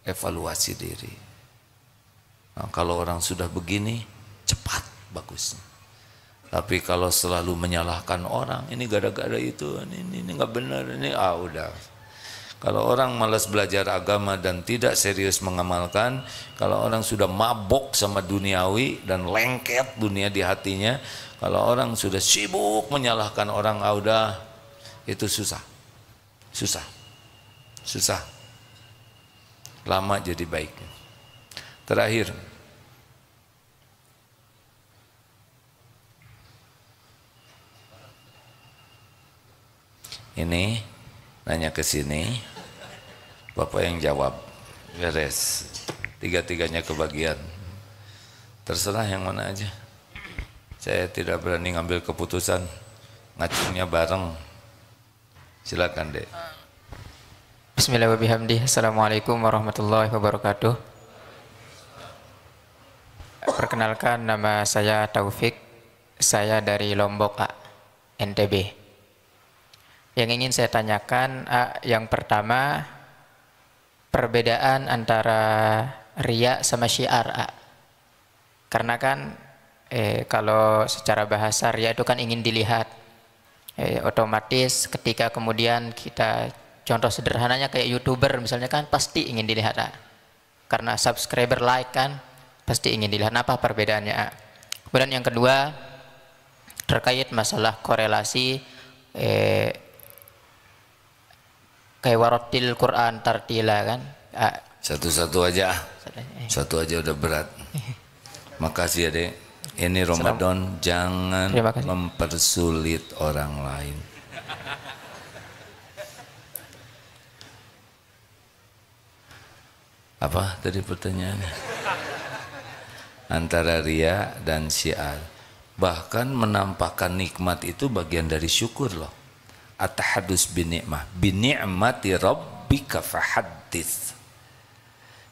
evaluasi diri. Nah, kalau orang sudah begini, cepat bagusnya. Tapi kalau selalu menyalahkan orang, ini gara-gara itu, ini nggak benar, ini udah. Kalau orang malas belajar agama dan tidak serius mengamalkan, kalau orang sudah mabok sama duniawi dan lengket dunia di hatinya, kalau orang sudah sibuk menyalahkan orang, udah, itu susah. Lama jadi baik. Terakhir, ini nanya ke sini, Bapak yang jawab, beres. Tiga-tiganya kebagian. Terserah yang mana aja. Saya tidak berani ngambil keputusan, ngacungnya bareng. Silakan, Dek. Bismillahirrahmanirrahim. Assalamualaikum warahmatullahi wabarakatuh. Perkenalkan, nama saya Taufik. Saya dari Lombok, NTB. Yang ingin saya tanyakan, yang pertama, perbedaan antara riya sama syiar. Karena kan kalau secara bahasa riya itu kan ingin dilihat. Otomatis ketika kemudian kita, contoh sederhananya kayak YouTuber misalnya kan pasti ingin dilihat. Karena subscriber, like kan pasti ingin dilihat. Apa perbedaannya? Kemudian yang kedua, terkait masalah korelasi kayak warotil Quran tartila kan. Satu-satu aja. Satu aja udah berat. Makasih ya, Dek. Ini Ramadan, jangan mempersulit orang lain. Apa tadi pertanyaannya? Antara riya dan syiar. Bahkan menampakkan nikmat itu bagian dari syukur loh. At-tahadus binikmah, bini'mati rabbika fahaddits.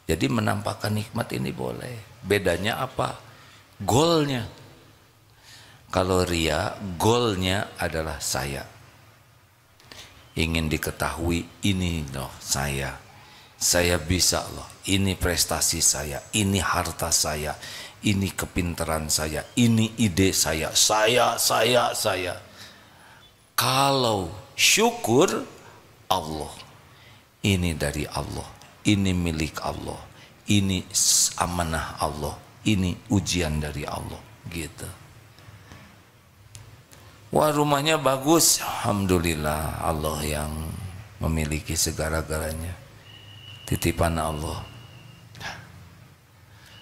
Jadi menampakkan nikmat ini boleh. Bedanya apa? Goalnya. Kalau riya, goalnya adalah saya. Ingin diketahui, ini loh saya. Saya bisa loh, ini prestasi saya, ini harta saya, ini kepintaran saya, ini ide saya. Kalau syukur, Allah, ini dari Allah, ini milik Allah, ini amanah Allah, ini ujian dari Allah, gitu. Wah, rumahnya bagus, alhamdulillah, Allah yang memiliki segala-galanya, titipan Allah.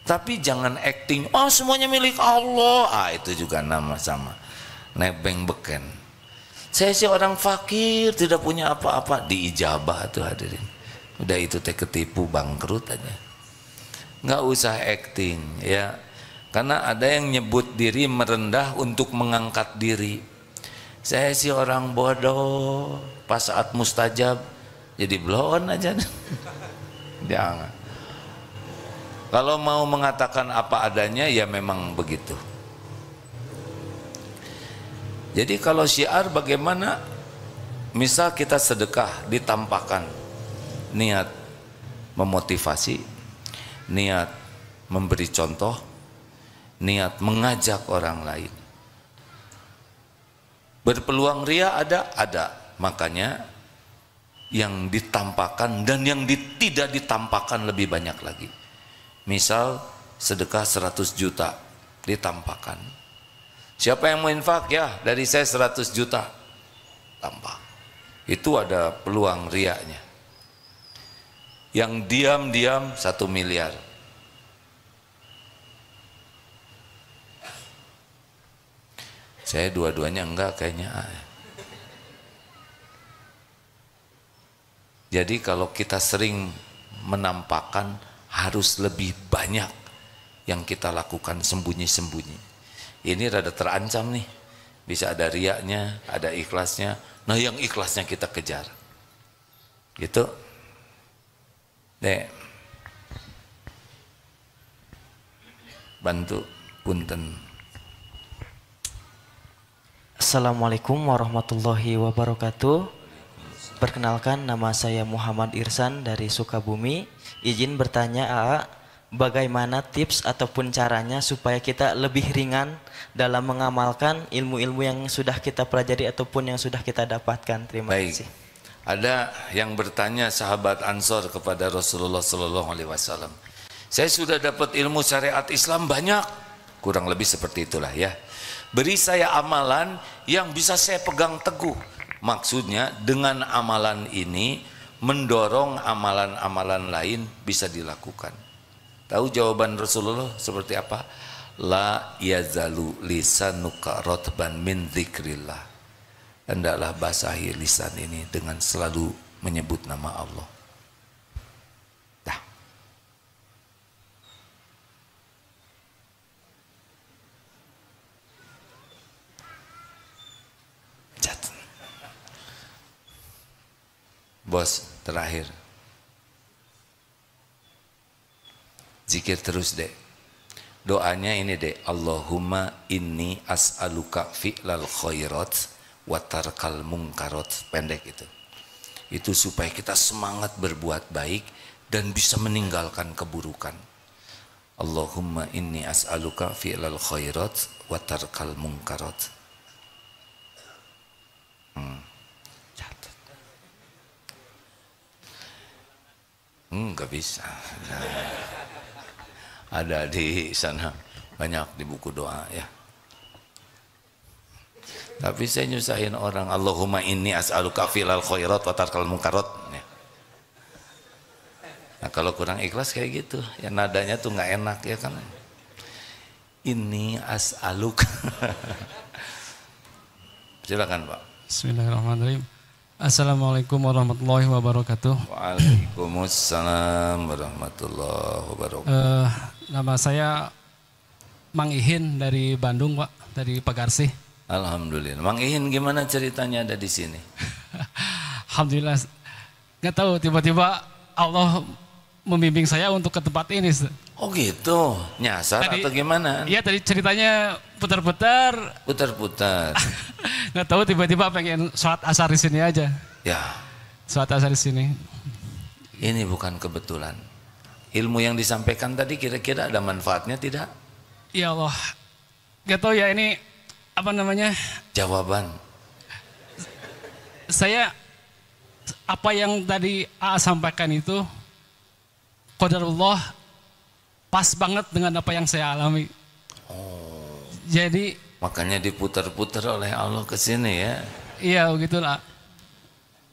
Tapi jangan acting, semuanya milik Allah, itu juga nama sama nebeng beken. Saya sih orang fakir, tidak punya apa-apa, diijabah tuh hadirin. Udah itu teh ketipu, bangkrut aja. Nggak usah acting ya. Karena ada yang nyebut diri merendah untuk mengangkat diri. Saya sih orang bodoh, pas saat mustajab jadi blon aja. Jangan. Kalau mau mengatakan apa adanya ya memang begitu. Jadi kalau syiar bagaimana? Misal kita sedekah, ditampakkan niat memotivasi, niat memberi contoh, niat mengajak orang lain. Berpeluang riya ada. Makanya yang ditampakkan dan yang tidak ditampakkan lebih banyak lagi. Misal sedekah 100 juta ditampakkan. Siapa yang mau infak? Ya, dari saya 100 juta. Tampak. Itu ada peluang riaknya. Yang diam-diam 1 miliar. Saya dua-duanya enggak kayaknya. Jadi kalau kita sering menampakkan, harus lebih banyak yang kita lakukan sembunyi-sembunyi. Ini rada terancam nih. Bisa ada riaknya, ada ikhlasnya. Nah yang ikhlasnya kita kejar. Gitu. Nek. Bantu punten. Assalamualaikum warahmatullahi wabarakatuh. Perkenalkan, nama saya Muhammad Irsan dari Sukabumi. Izin bertanya AA, bagaimana tips ataupun caranya supaya kita lebih ringan dalam mengamalkan ilmu-ilmu yang sudah kita pelajari ataupun yang sudah kita dapatkan. Terima Baik. kasih. Ada yang bertanya sahabat Ansor kepada Rasulullah Sallallahu Alaihi Wasallam, saya sudah dapat ilmu syariat Islam banyak, kurang lebih seperti itulah ya. Beri saya amalan yang bisa saya pegang teguh. Maksudnya dengan amalan ini mendorong amalan-amalan lain bisa dilakukan. Tahu jawaban Rasulullah seperti apa? La yazalu lisanuka rotban min dzikrillah. Hendaklah basahi lisan ini dengan selalu menyebut nama Allah. Dah. Bos, terakhir. Zikir terus dek. Doanya ini dek. Allahumma inni as'aluka fi'lal khairat wa tarkal munkarat. Pendek itu. Itu supaya kita semangat berbuat baik dan bisa meninggalkan keburukan. Allahumma inni as'aluka fi'lal khairat wa tarkal munkarat. Enggak bisa. Ada di sana banyak di buku doa ya. Tapi saya nyusahin orang. Allahumma inni as'aluka fi'lal khairat wa tarkal munkarat ya. Nah kalau kurang ikhlas kayak gitu ya, nadanya tuh nggak enak ya kan. Inni as'aluka. Silakan Pak. Bismillahirrahmanirrahim. Assalamualaikum warahmatullahi wabarakatuh. Waalaikumsalam warahmatullahi wabarakatuh. Nama saya Mang Ihin dari Bandung, Pak, dari Pagarsih. Alhamdulillah. Mang Ihin gimana ceritanya ada di sini? Alhamdulillah. Nggak tahu tiba-tiba Allah membimbing saya untuk ke tempat ini. Oh gitu, nyasar Tadi- atau gimana? Iya, tadi ceritanya putar-putar. Putar-putar. Nggak tahu tiba-tiba pengen sholat asar di sini aja. Ya, Sholat asar di sini. ini bukan kebetulan. Ilmu yang disampaikan tadi kira-kira ada manfaatnya tidak? Ya Allah. Nggak tahu ya ini apa namanya? Jawaban. Saya apa yang tadi AA sampaikan itu qadarullah pas banget dengan apa yang saya alami. Jadi Makanya diputar-putar oleh Allah ke sini ya. iya begitulah.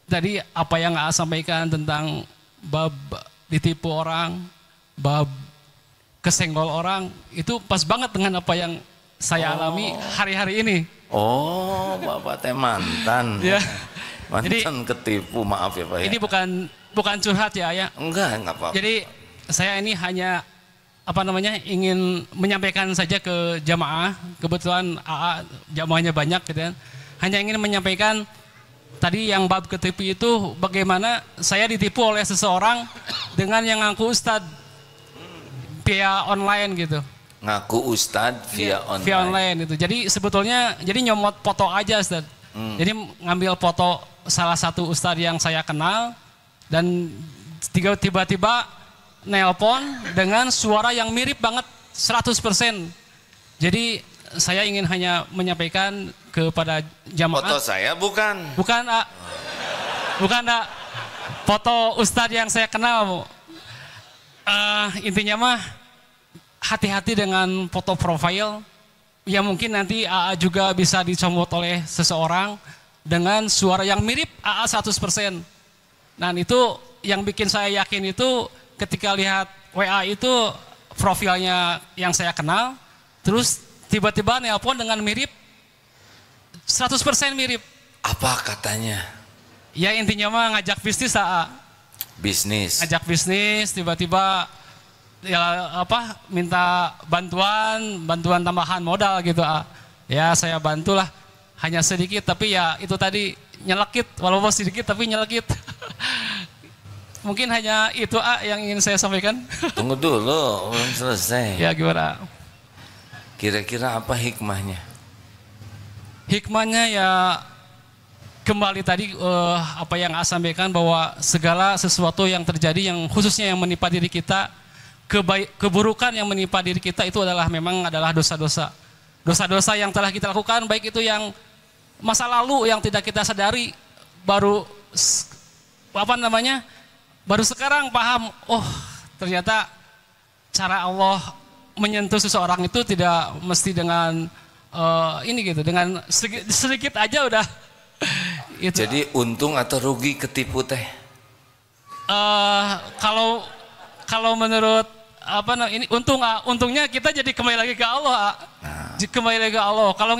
Tadi apa yang AA sampaikan tentang bab ditipu orang, bab kesenggol orang, itu pas banget dengan apa yang saya alami hari-hari ini. Oh, Bapak teh mantan. Ya. Mantan ketipu, maaf ya Pak ya. Ini bukan curhat ya, ya. Enggak apa-apa. Jadi saya ini hanya apa namanya ingin menyampaikan saja ke jamaah. Kebetulan AA jamaahnya banyak gitu kan. Hanya ingin menyampaikan tadi yang bab ketipu itu bagaimana saya ditipu oleh seseorang dengan yang ngaku ustadz via online gitu. Ngaku ustadz via online. Via online itu. Jadi sebetulnya jadi nyomot foto aja Ustadz. Jadi ngambil foto salah satu ustadz yang saya kenal dan tiba-tiba nelpon dengan suara yang mirip banget 100%. Jadi saya ingin hanya menyampaikan kepada jamaah. Foto saya bukan. Bukan, A. Bukan, A. Foto ustadz yang saya kenal. Intinya mah hati-hati dengan foto profil. Ya mungkin nanti AA juga bisa dicomot oleh seseorang dengan suara yang mirip AA 100%. Nah itu yang bikin saya yakin itu ketika lihat WA itu profilnya yang saya kenal, terus tiba-tiba nelpon dengan mirip, 100% mirip. Apa katanya? Ya intinya mah ngajak bisnis Bisnis. ngajak bisnis, tiba-tiba ya apa minta bantuan tambahan modal gitu. Ya saya bantulah, hanya sedikit tapi ya itu tadi nyelekit, walaupun sedikit tapi nyelekit. Mungkin hanya itu yang ingin saya sampaikan. Tunggu dulu, belum selesai. Ya gimana? Kira-kira apa hikmahnya? Hikmahnya ya kembali tadi apa yang saya sampaikan, bahwa segala sesuatu yang terjadi yang khususnya yang menimpa diri kita, keburukan yang menimpa diri kita itu memang adalah dosa-dosa. Dosa-dosa yang telah kita lakukan, baik itu yang masa lalu yang tidak kita sadari, baru baru sekarang paham, oh ternyata cara Allah menyentuh seseorang itu tidak mesti dengan ini gitu, dengan sedikit aja udah. Itu. Jadi untung atau rugi ketipu teh? Kalau menurut ini untungnya kita jadi kembali lagi ke Allah. Kembali lagi ke Allah. Kalau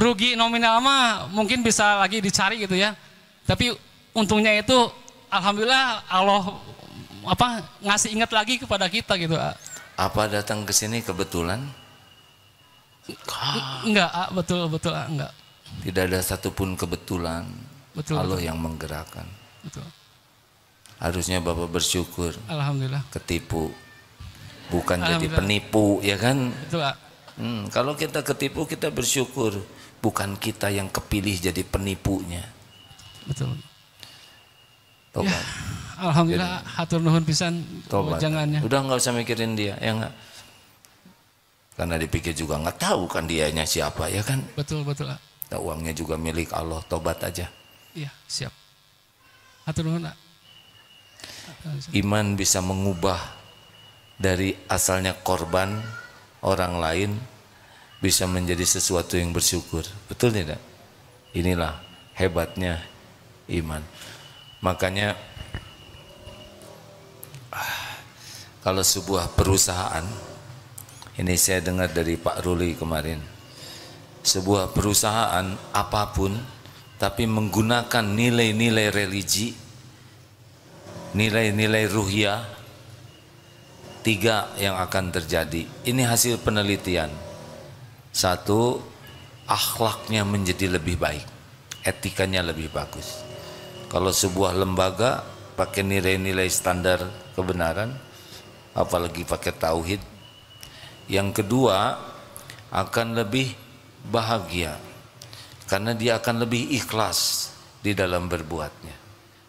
rugi nominal mah mungkin bisa lagi dicari gitu ya. Tapi untungnya itu alhamdulillah Allah ngasih ingat lagi kepada kita gitu. Apa datang ke sini kebetulan? Enggak, betul enggak. Tidak ada satupun kebetulan. Betul, Allah yang menggerakkan. Betul. Harusnya Bapak bersyukur. Alhamdulillah. Ketipu, bukan jadi penipu, ya kan? Betul. Kalau kita ketipu kita bersyukur, bukan kita yang kepilih jadi penipunya. Betul. Tobat. Ya, alhamdulillah, hatur nuhun pisan jangannya. Udah nggak usah mikirin dia, ya nggak? Karena dipikir juga nggak tahu kan dianya siapa, ya kan? Betul. Nah, uangnya juga milik Allah, tobat aja. Iya, siap. Hatur nuhun. Iman bisa mengubah dari asalnya korban orang lain bisa menjadi sesuatu yang bersyukur. Betul tidak? Inilah hebatnya iman. Makanya kalau sebuah perusahaan, ini saya dengar dari Pak Ruli kemarin, sebuah perusahaan apapun tapi menggunakan nilai-nilai religi, nilai-nilai ruhiyah, 3 yang akan terjadi. Ini hasil penelitian. 1, akhlaknya menjadi lebih baik, etikanya lebih bagus. Kalau sebuah lembaga pakai nilai-nilai standar kebenaran, apalagi pakai tauhid. Yang kedua, akan lebih bahagia karena dia akan lebih ikhlas di dalam berbuatnya.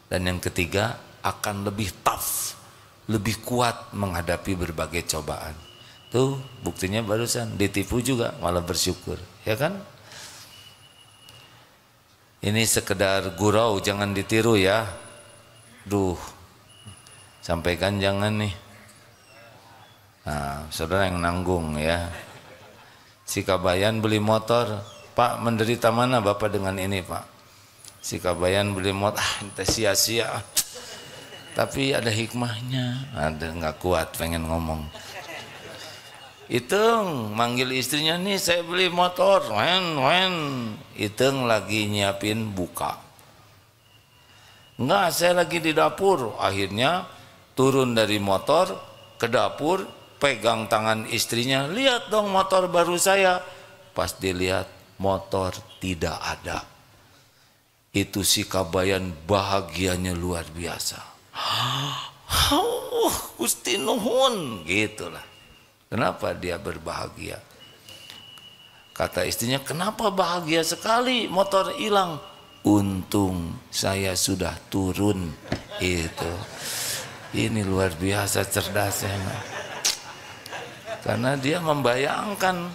Dan yang ketiga, akan lebih tough, lebih kuat menghadapi berbagai cobaan. Tuh buktinya barusan ditipu juga malah bersyukur, ya kan? Ini sekedar gurau, jangan ditiru ya. Sampaikan jangan nih. Nah, saudara yang nanggung ya. Si Kabayan beli motor, Pak menderita mana Bapak dengan ini Pak? Si Kabayan beli motor, entah sia-sia. Tapi ada hikmahnya, ada nggak kuat pengen ngomong. Iteng manggil istrinya, nih saya beli motor, Iteng lagi nyiapin buka. Enggak, saya lagi di dapur. Akhirnya turun dari motor ke dapur, pegang tangan istrinya, lihat dong motor baru saya. Pas dilihat motor tidak ada. Itu si Kabayan bahagianya luar biasa. Gusti nuhun, gitulah. Kenapa dia berbahagia? Kata istrinya, kenapa bahagia sekali motor hilang? Untung saya sudah turun. Itu. Ini luar biasa cerdasnya. Karena dia membayangkan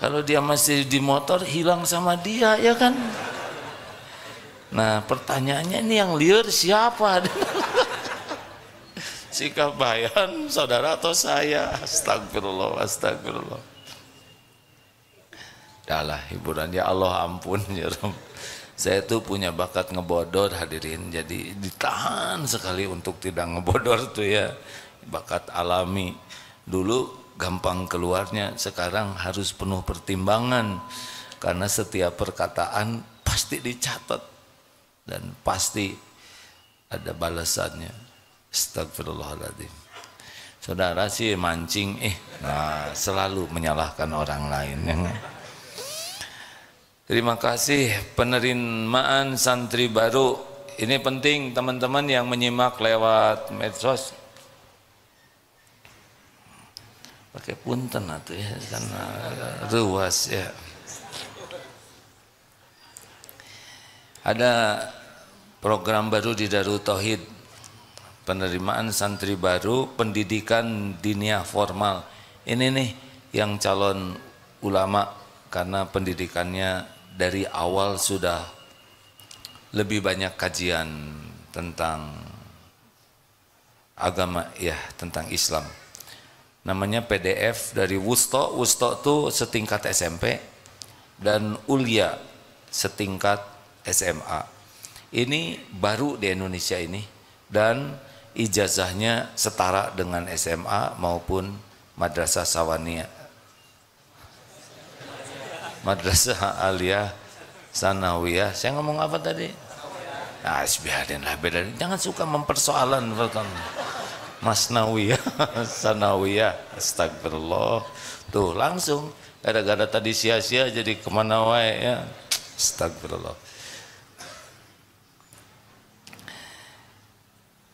kalau dia masih di motor hilang sama dia, ya kan? Nah pertanyaannya ini yang liar siapa? Si Kabayan, saudara atau saya? Astagfirullah, astagfirullah. Dahlah hiburan, ya Allah ampun ya Rabb. Saya tuh punya bakat ngebodor hadirin, jadi ditahan sekali untuk tidak ngebodor tuh ya, bakat alami. Dulu gampang keluarnya, sekarang harus penuh pertimbangan karena setiap perkataan pasti dicatat dan pasti ada balasannya. Astagfirullahaladzim. Saudara sih mancing, nah selalu menyalahkan orang lain. Terima kasih penerimaan santri baru. Ini penting teman-teman yang menyimak lewat medsos. Pakai punten atuh ya, karena ruas ya. Ada program baru di Darut Tauhid, penerimaan santri baru, pendidikan diniyah formal. Ini nih yang calon ulama, karena pendidikannya dari awal sudah lebih banyak kajian tentang agama ya, tentang Islam. Namanya PDF dari Wusto. Wusto itu setingkat SMP dan Ulia setingkat SMA. Ini baru di Indonesia ini dan ijazahnya setara dengan SMA maupun Madrasah Sawaniyah, Madrasah Aliyah Sanawiyah. Saya ngomong apa tadi? Nah, biarin lah, beda. Jangan suka mempersoalan Masnawiyah, Sanawiyah. Astagfirullah. Tuh langsung gara-gara tadi sia-sia jadi kemana wae ya. Astagfirullah.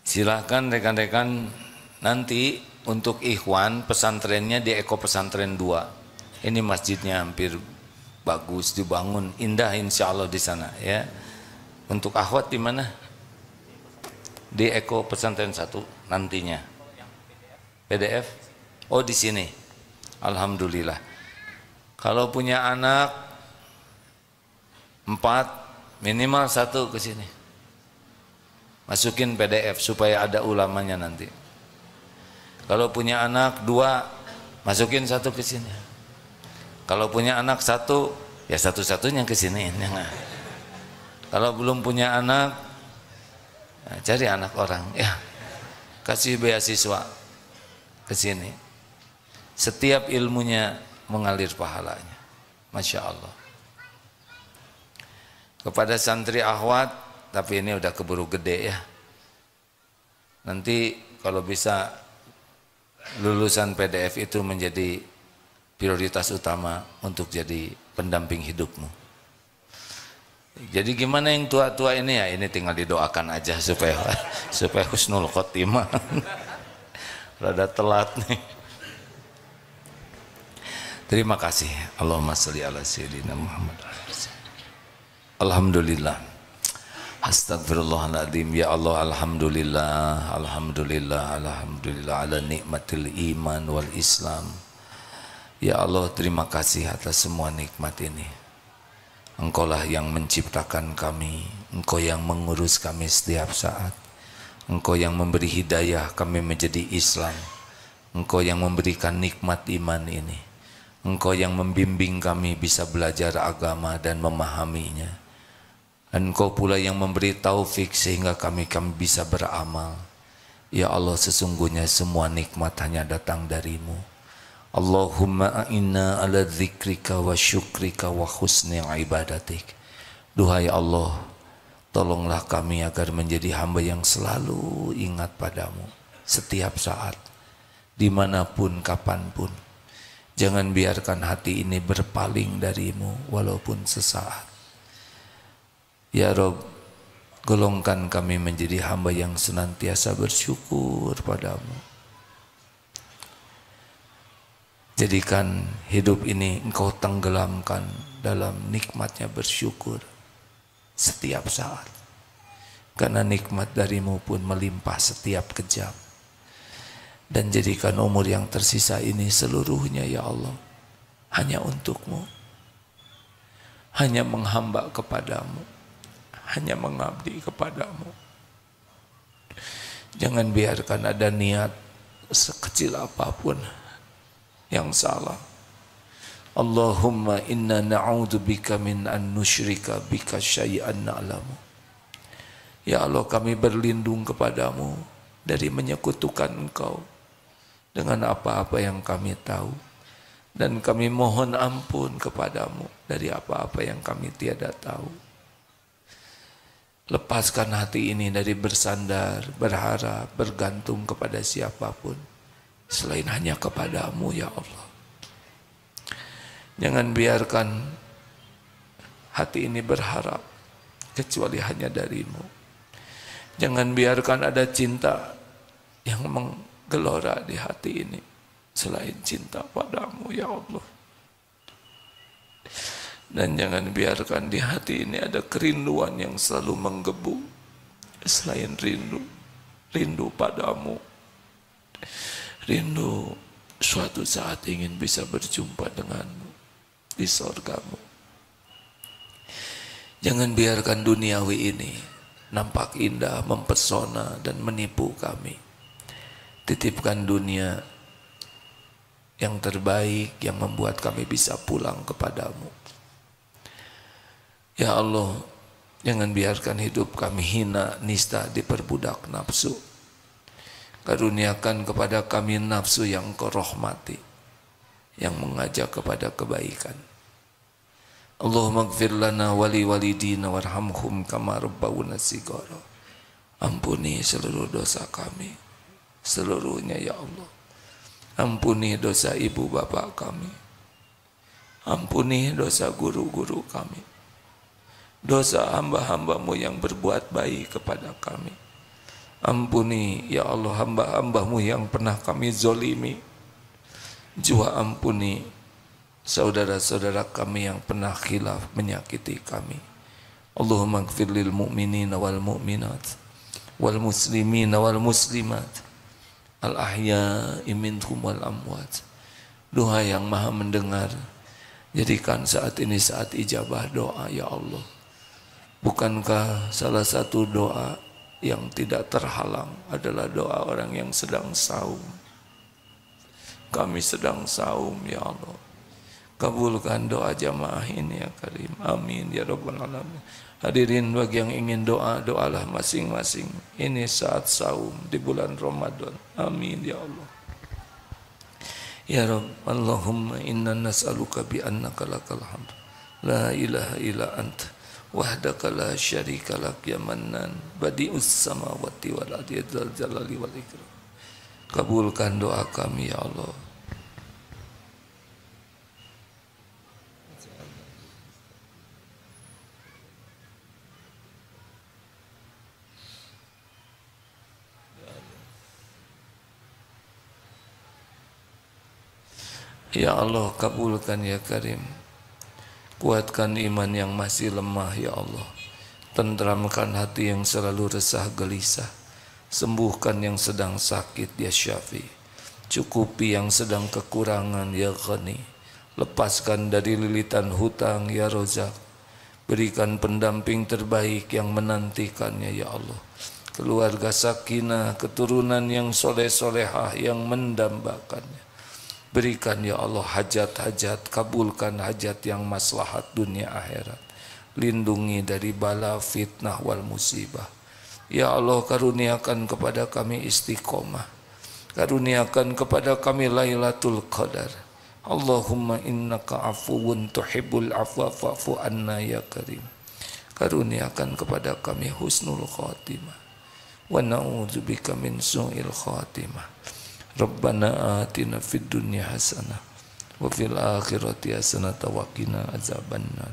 Silahkan rekan-rekan, nanti untuk ikhwan pesantrennya di Eko Pesantren 2. Ini masjidnya hampir bagus dibangun, indah insya Allah di sana ya. Untuk akhwat di mana? Di Eko Pesantren 1 nantinya. PDF? Oh di sini. Alhamdulillah. Kalau punya anak 4 minimal 1 ke sini. Masukin PDF supaya ada ulamanya nanti. Kalau punya anak 2 masukin 1 ke sini. Kalau punya anak 1, ya satu-satunya ke sini. Kalau belum punya anak, nah, cari anak orang, ya kasih beasiswa ke sini. Setiap ilmunya mengalir pahalanya, masya Allah. Kepada santri akhwat, tapi ini udah keburu gede ya. Nanti kalau bisa lulusan PDF itu menjadi prioritas utama untuk jadi pendamping hidupmu. Jadi gimana yang tua-tua ini ya, ini tinggal didoakan aja supaya husnul khotimah. Rada telat nih. Terima kasih. Allahumma sholli ala sayyidina Muhammad. Alhamdulillah. Astagfirullahaladzim. Ya Allah, alhamdulillah, alhamdulillah, alhamdulillah ala nikmatil iman wal Islam. Ya Allah, terima kasih atas semua nikmat ini. Engkaulah yang menciptakan kami, Engkau yang mengurus kami setiap saat, Engkau yang memberi hidayah kami menjadi Islam, Engkau yang memberikan nikmat iman ini, Engkau yang membimbing kami bisa belajar agama dan memahaminya, dan Engkau pula yang memberi taufik sehingga kami bisa beramal. Ya Allah, sesungguhnya semua nikmat hanya datang darimu. Allahumma a'inna ala dzikrika wa syukrika wa husni ibadatik. Duhai Allah, tolonglah kami agar menjadi hamba yang selalu ingat padamu setiap saat, dimanapun, kapanpun. Jangan biarkan hati ini berpaling darimu walaupun sesaat. Ya Rob, golongkan kami menjadi hamba yang senantiasa bersyukur padamu. Jadikan hidup ini Engkau tenggelamkan dalam nikmatnya bersyukur setiap saat. Karena nikmat darimu pun melimpah setiap kejam. Dan jadikan umur yang tersisa ini seluruhnya ya Allah hanya untukmu. Hanya menghamba kepadamu. Hanya mengabdi kepadamu. Jangan biarkan ada niat sekecil apapun yang salah Allahumma inna na'udzubika min an nusyrika bika syai'an na'lamu. Ya Allah, kami berlindung kepadamu dari menyekutukan Engkau dengan apa-apa yang kami tahu, dan kami mohon ampun kepadamu dari apa-apa yang kami tiada tahu. Lepaskan hati ini dari bersandar, berharap, bergantung kepada siapapun selain hanya kepadamu ya Allah. Jangan biarkan hati ini berharap kecuali hanya darimu. Jangan biarkan ada cinta yang menggelora di hati ini selain cinta padamu ya Allah. Dan jangan biarkan di hati ini ada kerinduan yang selalu menggebu selain rindu padamu. Rindu suatu saat ingin bisa berjumpa denganmu di sorgamu. Jangan biarkan duniawi ini nampak indah, mempesona dan menipu kami. Titipkan dunia yang terbaik yang membuat kami bisa pulang kepadamu. Ya Allah, jangan biarkan hidup kami hina, nista, diperbudak nafsu. Karuniakan kepada kami nafsu yang Kau rahmati, yang mengajak kepada kebaikan. Allahumma ighfir lana wali walidina warhamhum kama rabbawna shighara. Ampuni seluruh dosa kami, seluruhnya ya Allah. Ampuni dosa ibu bapak kami. Ampuni dosa guru-guru kami. Dosa hamba-hambamu yang berbuat baik kepada kami. Ampuni ya Allah hamba-hambamu yang pernah kami zolimi. Juga ampuni saudara-saudara kami yang pernah khilaf menyakiti kami. Allahumma ighfir lil mu'minina wal mu'minat wal muslimina wal muslimat al ahya'i minhum wal amwat. Doa yang maha mendengar, jadikan saat ini saat ijabah doa ya Allah. Bukankah salah satu doa yang tidak terhalang adalah doa orang yang sedang saum? Kami sedang saum ya Allah. Kabulkan doa jamaah ini ya Karim. Amin ya Rabbal Alamin. Hadirin, bagi yang ingin doa, doalah masing-masing. Ini saat saum di bulan Ramadan. Amin ya Allah. Ya Rabb, Allahumma inna nas'aluka bi annaka lakal hamd. La ilaha illa anta wahdaka la syarika lak ya mannan badi'us samawati wal ardi dzal jalali wal ikram. Kabulkan doa kami ya Allah. Ya Allah, kabulkan ya Karim. Kuatkan iman yang masih lemah ya Allah. Tentramkan hati yang selalu resah gelisah. Sembuhkan yang sedang sakit ya Syafi. Cukupi yang sedang kekurangan ya Ghani. Lepaskan dari lilitan hutang ya Rozak. Berikan pendamping terbaik yang menantikannya ya Allah. Keluarga sakinah, keturunan yang soleh-solehah yang mendambakannya. Berikan ya Allah hajat-hajat, kabulkan hajat yang maslahat dunia akhirat. Lindungi dari bala, fitnah wal musibah. Ya Allah, karuniakan kepada kami istiqomah. Karuniakan kepada kami Lailatul Qadar. Allahumma innaka afuwun tuhibbul afwa fa'fu anna ya Karim. Karuniakan kepada kami husnul khatimah. Wa na'udzubika min su'il khatimah. Rabbana atina fid dunya hasanah wa fil akhirati hasanah wa qina azabannar.